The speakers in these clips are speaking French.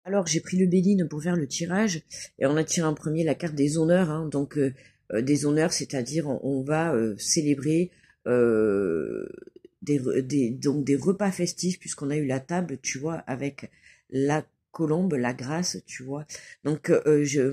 Alors, j'ai pris le Béline pour faire le tirage et on a tiré en premier la carte des honneurs. Hein, donc, des honneurs, c'est-à-dire on va célébrer euh, donc des repas festifs puisqu'on a eu la table, tu vois, avec la colombe, la grâce, tu vois. Donc,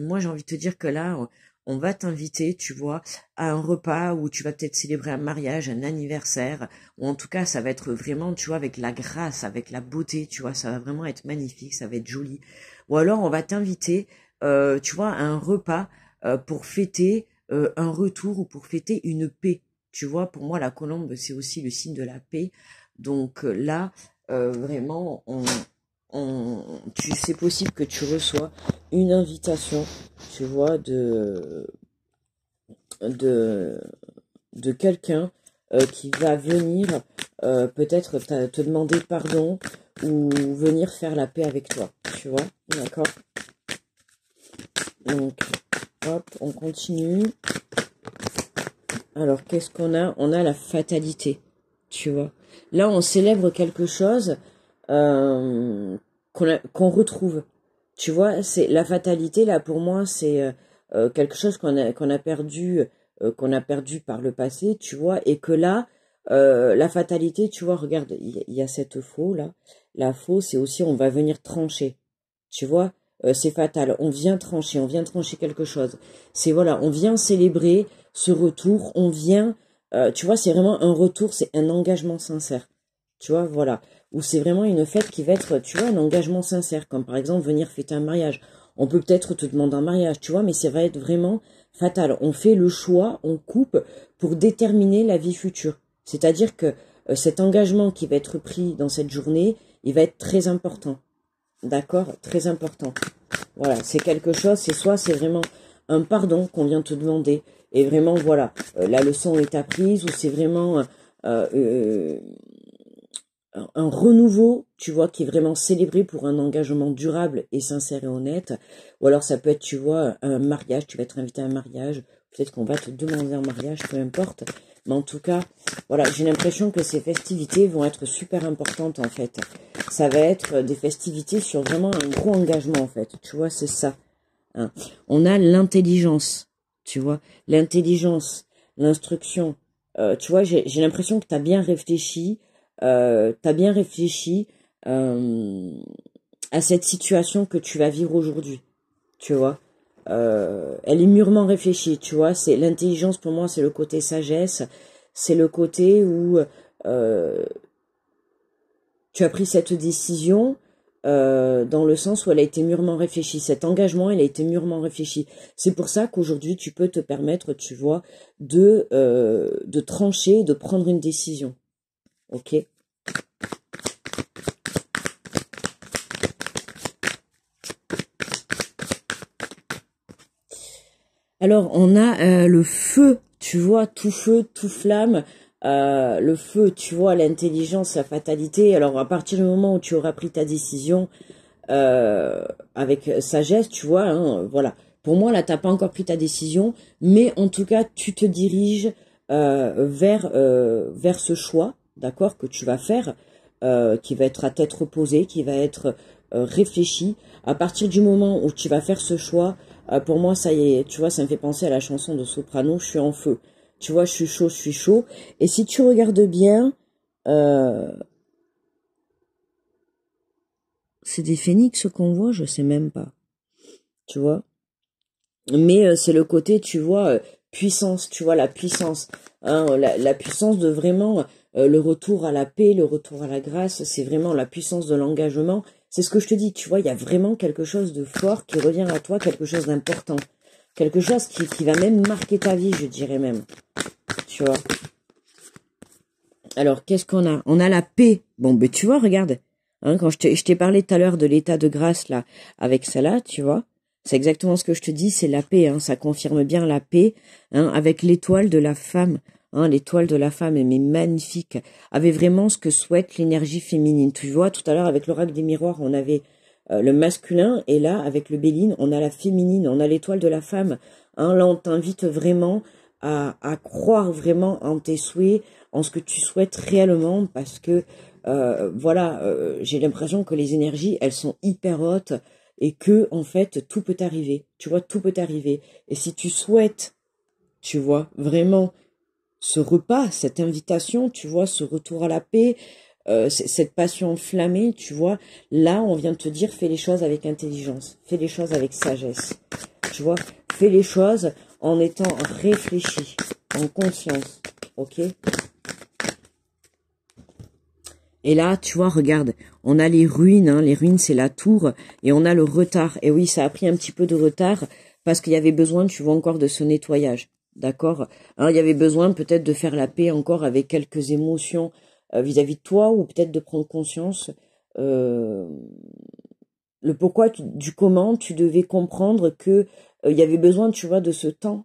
moi, j'ai envie de te dire que là, on va t'inviter, tu vois, à un repas où tu vas peut-être célébrer un mariage, un anniversaire, ou en tout cas, ça va être vraiment, tu vois, avec la grâce, avec la beauté, tu vois, ça va vraiment être magnifique, ça va être joli. Ou alors, on va t'inviter, tu vois, à un repas pour fêter un retour ou pour fêter une paix. Tu vois, pour moi, la colombe, c'est aussi le signe de la paix. Donc là, vraiment, c'est possible que tu reçois une invitation, tu vois, de, de quelqu'un qui va venir peut-être te demander pardon ou venir faire la paix avec toi, tu vois, d'accord? Donc, hop, on continue. Alors, qu'est-ce qu'on a? On a la fatalité, tu vois. Là, on célèbre quelque chose qu'on retrouve. Tu vois, c'est la fatalité, là, pour moi, c'est quelque chose qu'on a perdu par le passé, tu vois, et que là, la fatalité, tu vois, regarde, il y a cette faux, là. La faux, c'est aussi, on va venir trancher, tu vois. C'est fatal, on vient trancher quelque chose. C'est, voilà, on vient célébrer ce retour, on vient, tu vois, c'est vraiment un retour, c'est un engagement sincère. Tu vois, voilà. Ou c'est vraiment une fête qui va être, tu vois, un engagement sincère, comme par exemple venir fêter un mariage. On peut peut-être te demander un mariage, tu vois, mais ça va être vraiment fatal. On fait le choix, on coupe pour déterminer la vie future. C'est-à-dire que cet engagement qui va être pris dans cette journée, il va être très important. D'accord? Très important. Voilà, c'est quelque chose, c'est vraiment un pardon qu'on vient te demander. Et vraiment, voilà, la leçon est apprise, ou c'est vraiment euh, un renouveau, tu vois, qui est vraiment célébré pour un engagement durable et sincère et honnête. Ou alors ça peut être, tu vois, un mariage, tu vas être invité à un mariage, peut-être qu'on va te demander un mariage, peu importe. Mais en tout cas, voilà, j'ai l'impression que ces festivités vont être super importantes en fait. Ça va être des festivités sur vraiment un gros engagement en fait. Tu vois, c'est ça. Hein. On a l'intelligence, tu vois, l'intelligence, l'instruction. Tu vois, j'ai l'impression que tu as bien réfléchi, euh, à cette situation que tu vas vivre aujourd'hui, tu vois. Elle est mûrement réfléchie, tu vois. C'est l'intelligence pour moi, c'est le côté sagesse, c'est le côté où euh, tu as pris cette décision dans le sens où elle a été mûrement réfléchie. Cet engagement, il a été mûrement réfléchi. C'est pour ça qu'aujourd'hui, tu peux te permettre, tu vois, de trancher, de prendre une décision. Ok? Alors, on a le feu, tout flamme. Le feu, tu vois, l'intelligence, la fatalité. Alors, à partir du moment où tu auras pris ta décision avec sagesse, tu vois, hein, voilà. Pour moi, là, t'as pas encore pris ta décision, mais en tout cas, tu te diriges vers ce choix, d'accord, que tu vas faire, qui va être à tête reposée, qui va être réfléchi. À partir du moment où tu vas faire ce choix, pour moi, ça y est, tu vois, ça me fait penser à la chanson de Soprano, je suis en feu. Tu vois, je suis chaud, je suis chaud. Et si tu regardes bien, c'est des phénix qu'on voit, je sais même pas. Tu vois. Mais c'est le côté, tu vois, puissance, tu vois, la puissance. Hein, la puissance de vraiment le retour à la paix, le retour à la grâce, c'est vraiment la puissance de l'engagement. C'est ce que je te dis, tu vois, il y a vraiment quelque chose de fort qui revient à toi, quelque chose d'important. Quelque chose qui va même marquer ta vie, je dirais même. Tu vois. Alors, qu'est-ce qu'on a? On a la paix. Bon, ben tu vois, regarde. Hein, quand je t'ai parlé tout à l'heure de l'état de grâce, là, avec ça là, tu vois. C'est exactement ce que je te dis, c'est la paix. Hein, ça confirme bien la paix. Hein, avec l'étoile de la femme. Hein, l'étoile de la femme, mais magnifique. Avec vraiment ce que souhaite l'énergie féminine. Tu vois, tout à l'heure, avec l'oracle des miroirs, on avait le masculin. Et là, avec le Béline, on a la féminine. On a l'étoile de la femme. Hein, là, on t'invite vraiment à croire vraiment en tes souhaits, en ce que tu souhaites réellement, parce que voilà, j'ai l'impression que les énergies, elles sont hyper hautes, et que, en fait, tout peut arriver. Tu vois, tout peut arriver. Et si tu souhaites, tu vois, vraiment ce repas, cette invitation, tu vois, ce retour à la paix, cette passion enflammée, tu vois, là, on vient de te dire, fais les choses avec intelligence, fais les choses avec sagesse, tu vois, fais les choses en étant réfléchi, en conscience, ok? Et là, tu vois, regarde, on a les ruines, hein, les ruines, c'est la tour, et on a le retard. Et oui, ça a pris un petit peu de retard, parce qu'il y avait besoin, tu vois, encore de ce nettoyage, d'accord? Hein, il y avait besoin peut-être de faire la paix encore avec quelques émotions vis-à-vis de toi, ou peut-être de prendre conscience euh, le pourquoi du comment tu devais comprendre que il y avait besoin, tu vois, de ce temps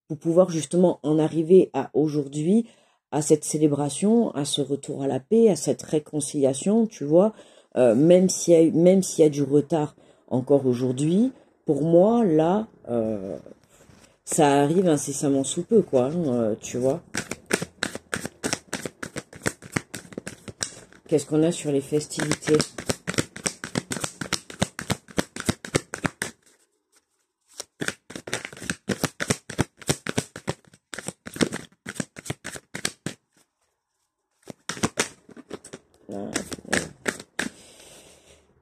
pour pouvoir justement en arriver à aujourd'hui, à cette célébration, à ce retour à la paix, à cette réconciliation, tu vois, même s'il y a du retard encore aujourd'hui, pour moi, là, ça arrive incessamment sous peu, quoi, hein, tu vois. Qu'est-ce qu'on a sur les festivités?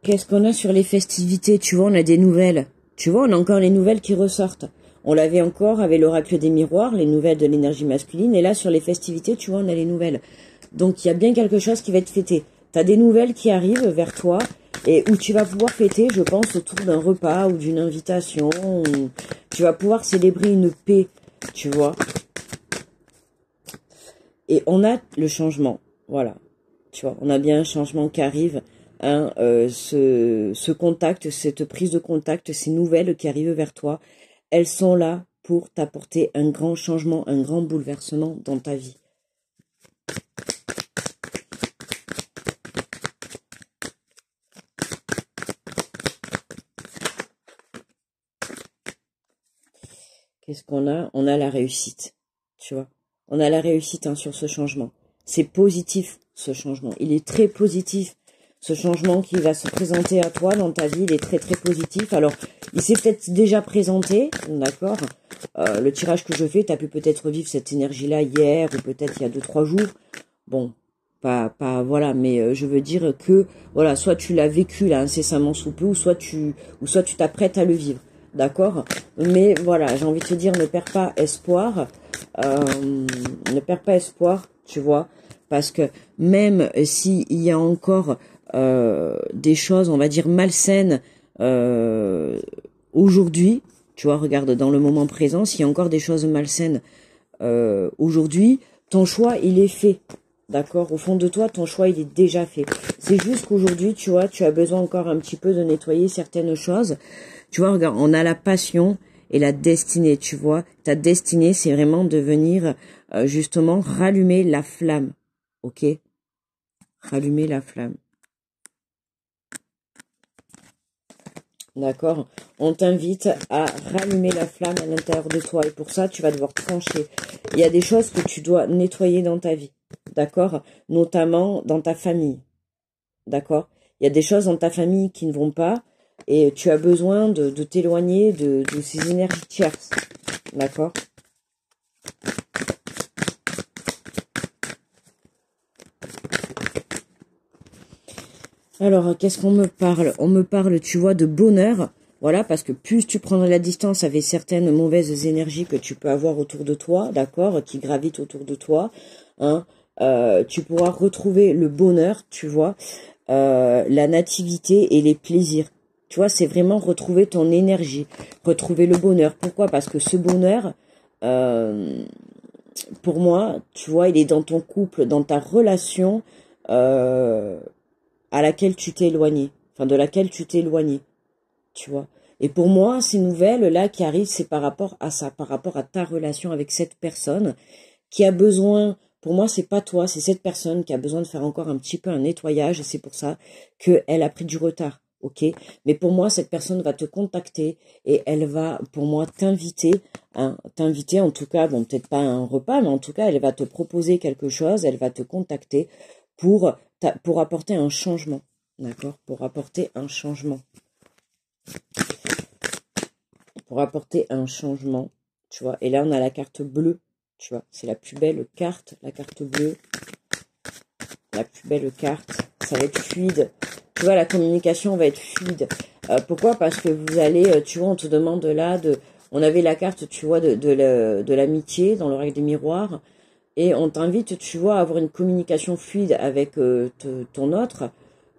Qu'est-ce qu'on a sur les festivités? Tu vois, on a des nouvelles. Tu vois, on a encore les nouvelles qui ressortent. On l'avait encore avec l'oracle des miroirs, les nouvelles de l'énergie masculine. Et là, sur les festivités, tu vois, on a les nouvelles. Donc, il y a bien quelque chose qui va être fêté. Tu as des nouvelles qui arrivent vers toi et où tu vas pouvoir fêter, je pense, autour d'un repas ou d'une invitation. Tu vas pouvoir célébrer une paix, tu vois. Et on a le changement. Voilà. Tu vois, on a bien un changement qui arrive. Hein, ce contact, cette prise de contact, ces nouvelles qui arrivent vers toi, elles sont là pour t'apporter un grand changement, un grand bouleversement dans ta vie. Qu'est-ce qu'on a? On a la réussite, tu vois. On a la réussite, hein, sur ce changement. C'est positif, ce changement. Il est très positif. Ce changement qui va se présenter à toi dans ta vie, il est très très positif. Alors, il s'est peut-être déjà présenté, d'accord. Le tirage que je fais, tu as pu peut-être vivre cette énergie-là hier ou peut-être il y a 2-3 jours. Bon, pas voilà, mais je veux dire que, voilà, soit tu l'as vécu là incessamment sous peu, ou soit tu t'apprêtes à le vivre, d'accord. Mais voilà, j'ai envie de te dire, ne perds pas espoir, ne perds pas espoir, tu vois, parce que même s'il y a encore des choses, on va dire, malsaines aujourd'hui, tu vois, regarde, dans le moment présent, s'il y a encore des choses malsaines aujourd'hui, ton choix, il est fait. D'accord? Au fond de toi, ton choix, il est déjà fait. C'est juste qu'aujourd'hui, tu vois, tu as besoin encore un petit peu de nettoyer certaines choses. Tu vois, regarde, on a la passion et la destinée, tu vois. Ta destinée, c'est vraiment de venir, justement, rallumer la flamme. Ok? Rallumer la flamme. D'accord? On t'invite à rallumer la flamme à l'intérieur de toi. Et pour ça, tu vas devoir trancher. Il y a des choses que tu dois nettoyer dans ta vie. D'accord? Notamment dans ta famille. D'accord? Il y a des choses dans ta famille qui ne vont pas. Et tu as besoin de t'éloigner de ces énergies tierces. D'accord? Alors, qu'est-ce qu'on me parle? On me parle, tu vois, de bonheur. Voilà, parce que plus tu prendras la distance avec certaines mauvaises énergies que tu peux avoir autour de toi, d'accord, qui gravitent autour de toi, hein, tu pourras retrouver le bonheur, tu vois, la nativité et les plaisirs. Tu vois, c'est vraiment retrouver ton énergie, retrouver le bonheur. Pourquoi? Parce que ce bonheur, pour moi, tu vois, il est dans ton couple, dans ta relation, à laquelle tu t'es éloigné, enfin de laquelle tu t'es éloigné, tu vois. Et pour moi, ces nouvelles-là qui arrivent, c'est par rapport à ça, par rapport à ta relation avec cette personne qui a besoin, pour moi, c'est pas toi, c'est cette personne qui a besoin de faire encore un petit peu un nettoyage, et c'est pour ça qu'elle a pris du retard, ok. Mais pour moi, cette personne va te contacter et elle va, pour moi, t'inviter, hein, t'inviter en tout cas, bon, peut-être pas à un repas, mais en tout cas, elle va te proposer quelque chose, elle va te contacter pour apporter un changement, d'accord, pour apporter un changement. Pour apporter un changement, tu vois. Et là, on a la carte bleue, tu vois. C'est la plus belle carte, la carte bleue. La plus belle carte. Ça va être fluide. Tu vois, la communication va être fluide. Pourquoi? Parce que vous allez, tu vois, on te demande là de... On avait la carte, tu vois, de l'amitié dans le règle des miroirs. Et on t'invite, tu vois, à avoir une communication fluide avec ton autre.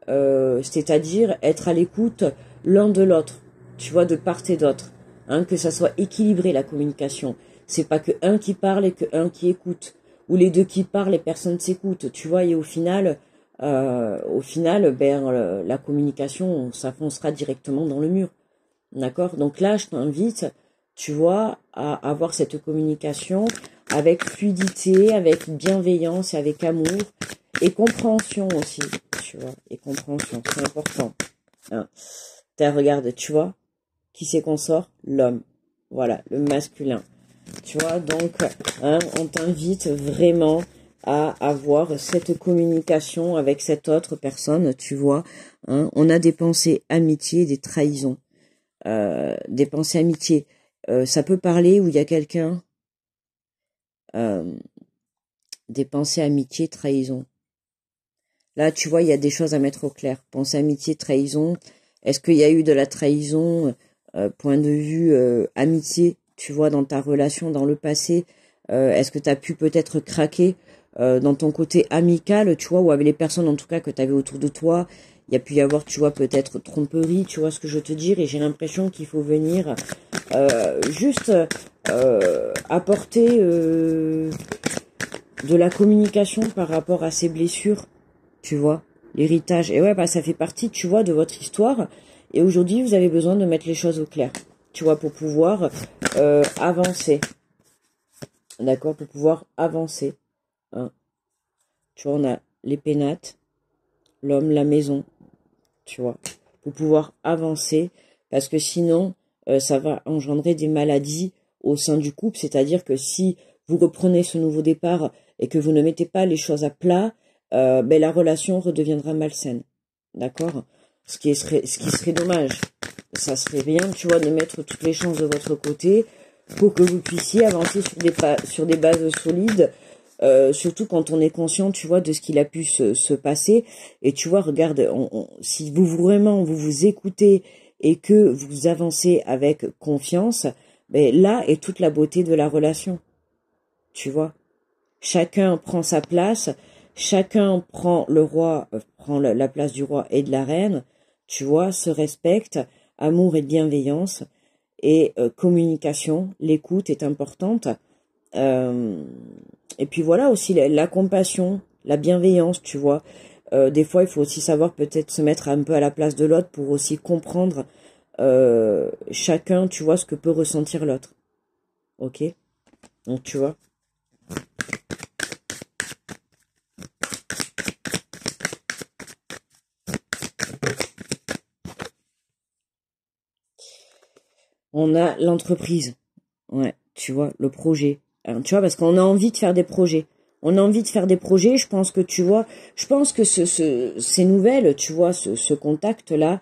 C'est-à-dire être à l'écoute l'un de l'autre. Tu vois, de part et d'autre. Hein, que ça soit équilibré, la communication. C'est pas que un qui parle et que un qui écoute. Ou les deux qui parlent et personne s'écoute. Tu vois, et au final, ben, la communication, ça foncera directement dans le mur. D'accord? Donc là, je t'invite, tu vois, à avoir cette communication avec fluidité, avec bienveillance, avec amour et compréhension aussi, tu vois. Et compréhension, c'est important. Hein. Regarde, tu vois, qui c'est qu'on sort? L'homme. Voilà, le masculin. Tu vois, donc, hein, on t'invite vraiment à avoir cette communication avec cette autre personne, tu vois. Hein. On a des pensées amitié, des trahisons. Des pensées amitié. Ça peut parler où il y a quelqu'un. Des pensées amitié, trahison. Là, tu vois, il y a des choses à mettre au clair. Pensée amitié, trahison. Est-ce qu'il y a eu de la trahison, point de vue amitié, tu vois, dans ta relation, dans le passé? Est-ce que tu as pu peut-être craquer dans ton côté amical, tu vois, ou avec les personnes en tout cas que tu avais autour de toi? Il y a pu y avoir, tu vois, peut-être tromperie, tu vois ce que je veux te dire, et j'ai l'impression qu'il faut venir juste apporter de la communication par rapport à ces blessures, tu vois, l'héritage. Et ouais, bah ça fait partie, tu vois, de votre histoire. Et aujourd'hui, vous avez besoin de mettre les choses au clair, tu vois, pour pouvoir avancer. D'accord, pour pouvoir avancer. Hein. Tu vois, on a les pénates, l'homme, la maison, tu vois, pour pouvoir avancer. Parce que sinon, ça va engendrer des maladies au sein du couple. C'est-à-dire que si vous reprenez ce nouveau départ et que vous ne mettez pas les choses à plat, ben, la relation redeviendra malsaine. D'accord? Ce qui serait dommage. Ça serait bien, tu vois, de mettre toutes les chances de votre côté pour que vous puissiez avancer sur des bases solides, surtout quand on est conscient, tu vois, de ce qu'il a pu se passer. Et tu vois, regarde, si vous vous écoutez et que vous avancez avec confiance, ben là est toute la beauté de la relation. Tu vois, chacun prend sa place, chacun prend prend la place du roi et de la reine, tu vois, se respecte, amour et bienveillance, et communication, l'écoute est importante. Et puis voilà aussi la compassion, la bienveillance, tu vois. Des fois, il faut aussi savoir peut-être se mettre un peu à la place de l'autre pour aussi comprendre chacun, tu vois, ce que peut ressentir l'autre. Ok? Donc, tu vois. On a l'entreprise. Ouais, tu vois, le projet. Alors, tu vois, parce qu'on a envie de faire des projets. On a envie de faire des projets, je pense que, tu vois, je pense que ces nouvelles, tu vois, ce contact-là,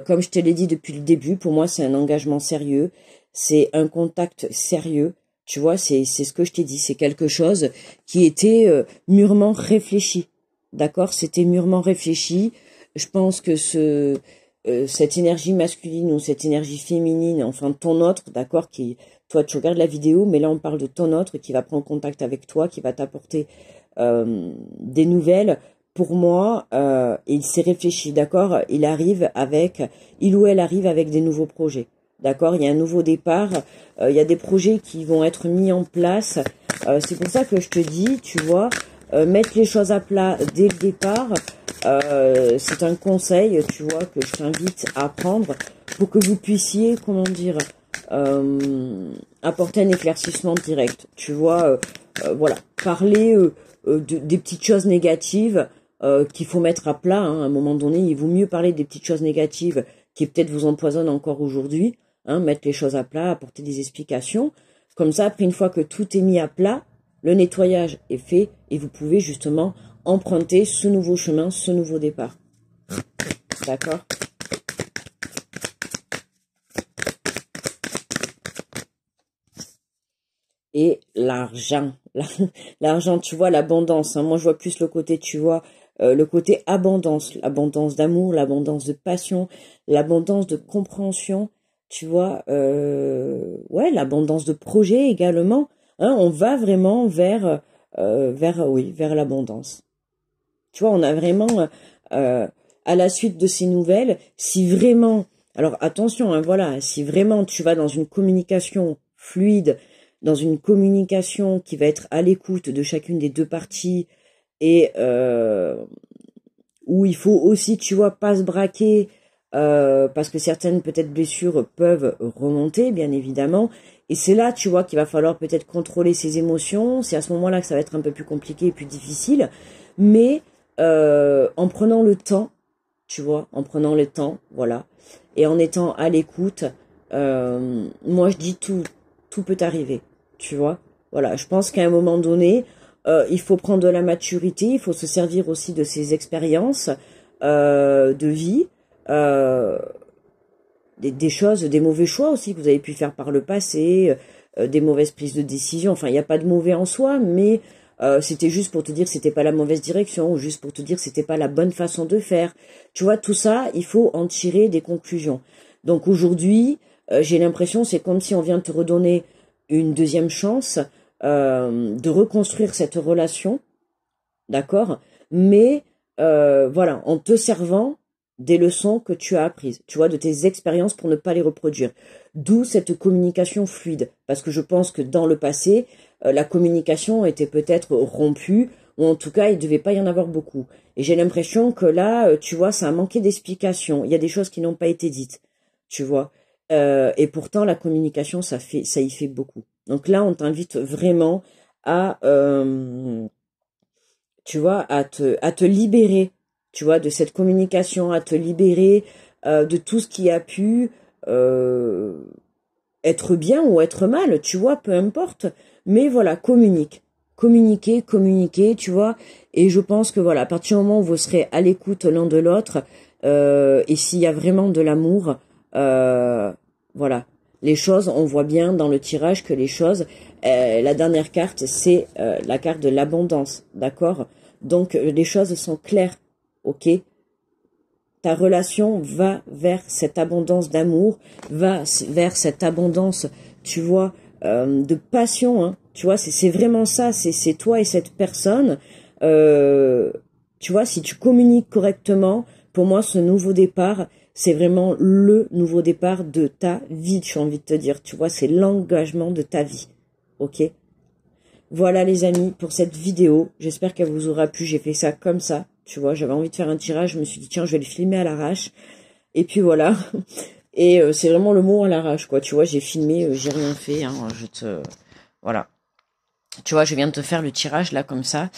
comme je te l'ai dit depuis le début, pour moi, c'est un engagement sérieux. C'est un contact sérieux. Tu vois, c'est ce que je t'ai dit. C'est quelque chose qui était mûrement réfléchi. D'accord? C'était mûrement réfléchi. Je pense que cette énergie masculine ou cette énergie féminine, enfin ton autre, d'accord, toi tu regardes la vidéo, mais là on parle de ton autre qui va prendre contact avec toi, qui va t'apporter des nouvelles. Pour moi, il s'est réfléchi, d'accord, il ou elle arrive avec des nouveaux projets, d'accord, il y a un nouveau départ, il y a des projets qui vont être mis en place, c'est pour ça que je te dis, tu vois, mettre les choses à plat dès le départ, c'est un conseil, tu vois, que je t'invite à prendre pour que vous puissiez, comment dire, apporter un éclaircissement direct. Tu vois, voilà, parler des petites choses négatives qu'il faut mettre à plat. Hein, à un moment donné, il vaut mieux parler des petites choses négatives qui peut-être vous empoisonnent encore aujourd'hui. Hein, mettre les choses à plat, apporter des explications. Comme ça, après, une fois que tout est mis à plat, le nettoyage est fait et vous pouvez justement emprunter ce nouveau chemin, ce nouveau départ. D'accord? et l'argent. L'argent, tu vois, l'abondance. Hein. Moi, je vois plus le côté, tu vois, le côté abondance. L'abondance d'amour, l'abondance de passion, l'abondance de compréhension. Tu vois, ouais, l'abondance de projet également. Hein, on va vraiment vers l'abondance. Tu vois, on a vraiment, euh, à la suite de ces nouvelles, si vraiment, alors attention, hein, voilà, si vraiment tu vas dans une communication fluide, dans une communication qui va être à l'écoute de chacune des deux parties et où il faut aussi, tu vois, pas se braquer parce que certaines peut-être blessures peuvent remonter, bien évidemment. Et c'est là, tu vois, qu'il va falloir peut-être contrôler ses émotions. C'est à ce moment-là que ça va être un peu plus compliqué et plus difficile. Mais en prenant le temps, tu vois, en prenant le temps, voilà, et en étant à l'écoute, moi je dis tout peut arriver, tu vois. Voilà, je pense qu'à un moment donné, il faut prendre de la maturité, il faut se servir aussi de ses expériences de vie, euh, des choses, des mauvais choix aussi que vous avez pu faire par le passé, des mauvaises prises de décision. Enfin, il n'y a pas de mauvais en soi, mais c'était juste pour te dire que c'était pas la mauvaise direction, ou juste pour te dire que c'était pas la bonne façon de faire. Tu vois, tout ça, il faut en tirer des conclusions. Donc aujourd'hui, j'ai l'impression, c'est comme si on vient de te redonner une deuxième chance de reconstruire cette relation, d'accord? Mais voilà, en te servant des leçons que tu as apprises, tu vois, de tes expériences pour ne pas les reproduire. D'où cette communication fluide, parce que je pense que dans le passé, la communication était peut-être rompue, ou en tout cas, il ne devait pas y en avoir beaucoup. Et j'ai l'impression que là, tu vois, ça a manqué d'explication. Il y a des choses qui n'ont pas été dites, tu vois. Et pourtant, la communication, ça y fait beaucoup. Donc là, on t'invite vraiment à tu vois, à te libérer, tu vois, de cette communication, à te libérer de tout ce qui a pu euh, être bien ou être mal, tu vois, peu importe. Mais voilà, communiquer, tu vois. Et je pense que voilà, à partir du moment où vous serez à l'écoute l'un de l'autre, et s'il y a vraiment de l'amour, voilà, les choses, on voit bien dans le tirage que les choses, la dernière carte, c'est la carte de l'abondance, d'accord? Donc les choses sont claires, ok? Ta relation va vers cette abondance d'amour, va vers cette abondance, tu vois, de passion, hein. Tu vois, c'est vraiment ça, c'est toi et cette personne. Tu vois, si tu communiques correctement, pour moi, ce nouveau départ, c'est vraiment le nouveau départ de ta vie, j'ai envie de te dire. Tu vois, c'est l'engagement de ta vie, ok? Voilà les amis pour cette vidéo, j'espère qu'elle vous aura plu, j'ai fait ça comme ça, tu vois, j'avais envie de faire un tirage, je me suis dit tiens je vais le filmer à l'arrache, et puis voilà, et c'est vraiment le mot à l'arrache quoi, tu vois, j'ai filmé, j'ai rien fait, hein, voilà, tu vois, je viens de te faire le tirage là comme ça,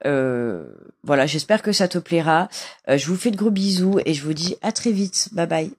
voilà, j'espère que ça te plaira, je vous fais de gros bisous, et je vous dis à très vite, bye bye.